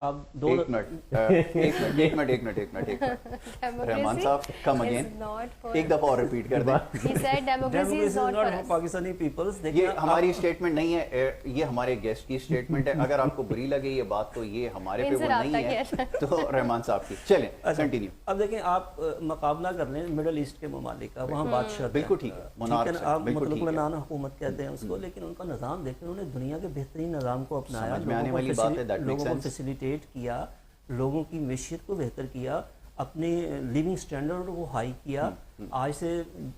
अब दो एक मिनट रहमान साहब कम अगेन एक दफा और रिपीट कर दें। Democracy is not for Pakistani peoples. ये हमारी स्टेटमेंट नहीं है, ये हमारे गेस्ट की स्टेटमेंट है। अगर आपको बुरी लगे ये बात तो ये हमारे पे वो नहीं है, तो रहमान साहब की चलें कंटिन्यू। अब देखें आप मुकाबला कर लें मिडिल ईस्ट के ममालिक का, वहाँ बादशाह बिल्कुल ठीक है, आप मुतलक हुकूमत कहते हैं उसको, लेकिन उनका निज़ाम देखें, उन्होंने दुनिया के बेहतरीन निज़ाम को अपनाया, लोगों को फैसिलिटेट किया, लोगों की मैशियत को बेहतर किया, अपने लिविंग स्टैंडर्ड को हाई किया। आज से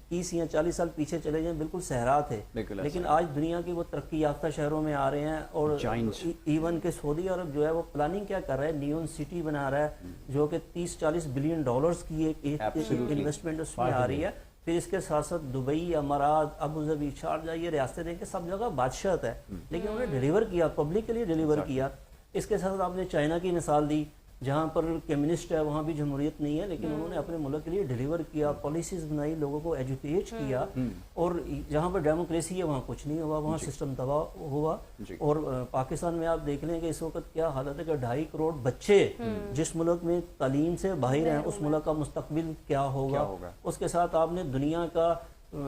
30 या 40 साल पीछे चले जाएं बिल्कुल सहरा थे, लेकिन आज दुनिया के वो तरक्की याफ्ता शहरों में आ रहे हैं। और इवन के सऊदी अरब जो है वो प्लानिंग क्या कर रहा है, नियोन सिटी बना रहा है जो कि 30-40 बिलियन डॉलर्स की एक इन्वेस्टमेंट उसमें आ रही है। फिर इसके साथ साथ दुबई, अमारात, अबू धाबी, शारजा, ये रियासतें देखें सब जगह बादशाह है, लेकिन उन्होंने डिलीवर किया, पब्लिक के लिए डिलीवर किया। इसके साथ आपने चाइना की मिसाल दी, जहाँ पर कम्युनिस्ट है वहाँ भी जमहूरियत नहीं है, लेकिन उन्होंने अपने मुल्क के लिए डिलीवर किया, पॉलिसीज बनाई, लोगों को एजुकेट किया। और जहाँ पर डेमोक्रेसी है वहाँ कुछ नहीं हुआ, वहाँ सिस्टम तबाह हुआ। और पाकिस्तान में आप देख लें कि इस वक्त क्या हालत है कि 2.5 करोड़ बच्चे जिस मुल्क में तालीम से बाहर हैं उस मुल्क का मुस्तकबिल क्या होगा। उसके साथ आपने दुनिया का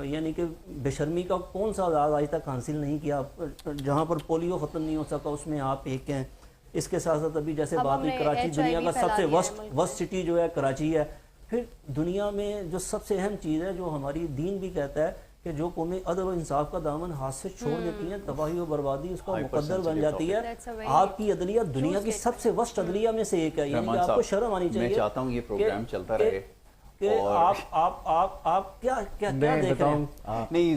यानी कि बेशर्मी का कौन सा आज़ाद आज तक हासिल नहीं किया, जहाँ पर पोलियो ख़त्म नहीं हो सका उसमें आप एक हैं। इसके साथ साथ अभी जैसे बात हुई कराची, दुनिया का सबसे वर्स्ट सिटी जो है कराची है। फिर दुनिया में जो सबसे अहम चीज़ है, जो हमारी दीन भी कहता है कि जो कौमें अदल और इंसाफ का दामन हाथ से छोड़ देती हैं, तबाही और बर्बादी उसका मुकद्दर बन जाती है। आपकी अदलिया दुनिया की सबसे वर्स्ट अदलिया में से एक है, यानी कि आपको शर्म आनी चाहिए। मैं चाहता हूँ ये प्रोग्राम चलता रहे कि आप क्या देख रहे हैं। नहीं,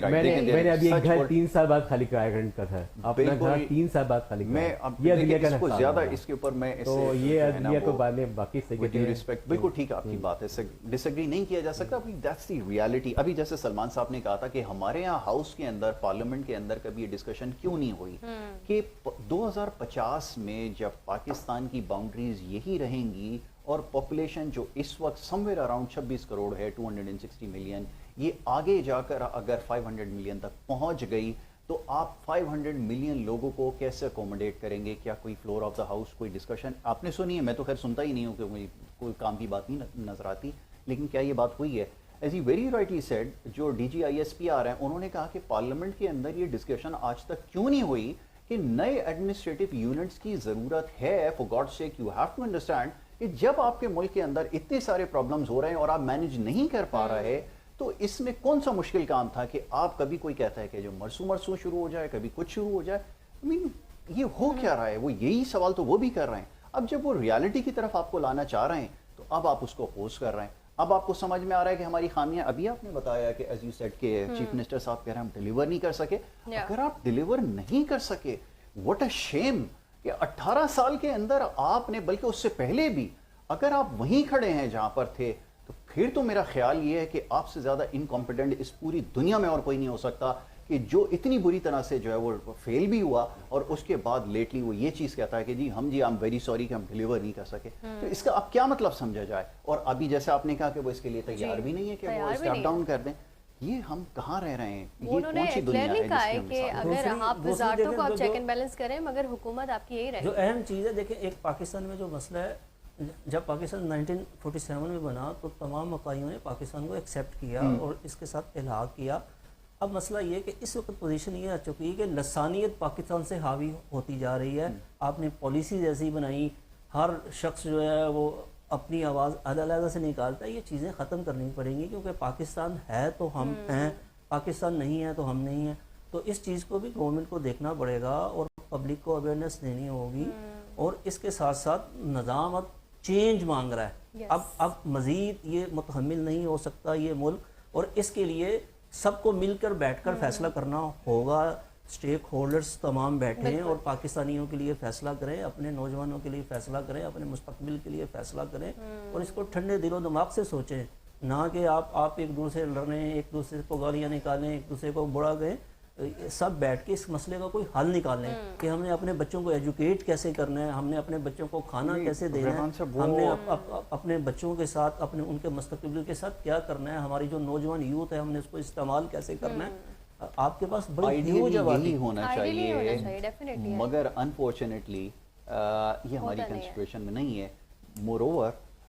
मैंने अभी एक घर 3 साल बाद खाली कराया रेंट का था, अपना घर 3 साल बाद खाली कराया। ये अदलिया का इसको ज्यादा इसके ऊपर मैं तो ये अदलिया तो बाद में बाकी सही विद ड्यू रिस्पेक्ट बिल्कुल ठीक है आपकी बात है, डिसएग्री नहीं किया जा सकता, दैट्स द रियलिटी। अभी जैसे सलमान साहब ने कहा था कि हमारे यहाँ हाउस के अंदर, पार्लियामेंट के अंदर कभी ये डिस्कशन क्यों नहीं हुई कि 2050 में जब पाकिस्तान की बाउंड्रीज यही रहेंगी और पॉपुलेशन जो इस वक्त समवेयर अराउंड 26 करोड़ है, 260 मिलियन, ये आगे जाकर अगर 500 मिलियन तक पहुंच गई तो आप 500 मिलियन लोगों को कैसे अकोमोडेट करेंगे? क्या कोई फ्लोर ऑफ द हाउस कोई डिस्कशन आपने सुनी है? मैं तो खैर सुनता ही नहीं हूँ क्योंकि कोई काम की बात नहीं नजर आती, लेकिन क्या ये बात हुई है? As he very rightly said, जो DGISPR हैं उन्होंने कहा कि पार्लियामेंट के अंदर ये डिस्कशन आज तक क्यों नहीं हुई कि नए एडमिनिस्ट्रेटिव यूनिट्स की जरूरत है। For God sake you have to understand कि जब आपके मुल्क के अंदर इतने सारे प्रॉब्लम्स हो रहे हैं और आप मैनेज नहीं कर पा रहे, तो इसमें कौन सा मुश्किल काम था कि आप कभी कोई कहता है कि जो मरसू शुरू हो जाए, कभी कुछ शुरू हो जाए। आई मीन ये हो क्या रहा है? वो यही सवाल तो वो भी कर रहे हैं। अब जब वो रियलिटी की तरफ आपको लाना चाह रहे हैं तो अब आप उसको अपोज कर रहे हैं। अब आपको समझ में आ रहा है कि हमारी खामियां, अभी आपने बताया कि एज यू सेड के चीफ मिनिस्टर साहब कह रहे हैं हम डिलीवर नहीं कर सके। अगर आप डिलीवर नहीं कर सके, व्हाट अ शेम कि 18 साल के अंदर आपने, बल्कि उससे पहले भी अगर आप वहीं खड़े हैं जहां पर थे, तो फिर तो मेरा ख्याल ये है कि आपसे ज्यादा इनकॉम्पिटेंट इस पूरी दुनिया में और कोई नहीं हो सकता कि जो इतनी बुरी तरह से जो है वो फेल भी हुआ और उसके बाद लेटली वो ये चीज कहता है कि जी आई एम वेरी सॉरी कि हम डिलीवर नहीं कर सके। तो इसका अब क्या मतलब समझा जाए? और अभी जैसे आपने कहा कि वो इसके लिए तैयार भी नहीं है कि वो स्टेप डाउन कर दें। ये हम कहाँ रह रहे हैं? ये कौन सी दुनिया है कि अगर आप वज़ारतों को आप चेक एंड बैलेंस करें मगर हुकूमत आपकी यही रहे। जो अहम चीज़ है, देखिए एक पाकिस्तान में जो मसला है, जब पाकिस्तान 1947 में बना तो तमाम मकाइयों ने पाकिस्तान को एक्सेप्ट किया और इसके साथ इल्हाक किया। अब मसला ये है कि इस वक्त पोजीशन ये आ चुकी है कि लसानियत पाकिस्तान से हावी होती जा रही है। आपने पॉलिसीज ऐसी बनाई, हर शख्स जो है वो अपनी आवाज़ अलग से निकालता है। ये चीज़ें ख़त्म करनी पड़ेंगी क्योंकि पाकिस्तान है तो हम हैं, पाकिस्तान नहीं है तो हम नहीं हैं। तो इस चीज़ को भी गवर्नमेंट को देखना पड़ेगा और पब्लिक को अवेयरनेस देनी होगी। और इसके साथ साथ निज़ाम अब चेंज मांग रहा है। अब मज़ीद ये मुतहम्मिल नहीं हो सकता ये मुल्क, और इसके लिए सबको मिलकर बैठकर फैसला करना होगा। स्टेक होल्डर्स तमाम बैठे हैं और पाकिस्तानियों के लिए फैसला करें, अपने नौजवानों के लिए फैसला करें, अपने मुस्तकबिल के लिए फैसला करें और इसको ठंडे दिलो दिमाग से सोचें, ना कि आप एक दूसरे से लड़ रहे हैं, एक दूसरे को गालियाँ निकालें, एक दूसरे को बुरा गए। सब बैठ के इस मसले का कोई हल निकालें कि हमने अपने बच्चों को एजुकेट कैसे करना है, हमने अपने बच्चों को खाना कैसे देना है, हमने अपने बच्चों के साथ अपने उनके मुस्तकबिल के साथ क्या करना है, हमारी जो नौजवान यूथ है हमने उसको इस्तेमाल कैसे करना है। आपके पास बड़ी ह्यूज आबादी होना चाहिए, मगर अनफॉर्चुनेटली ये हमारी कॉन्स्टिट्यूशन में नहीं है। More over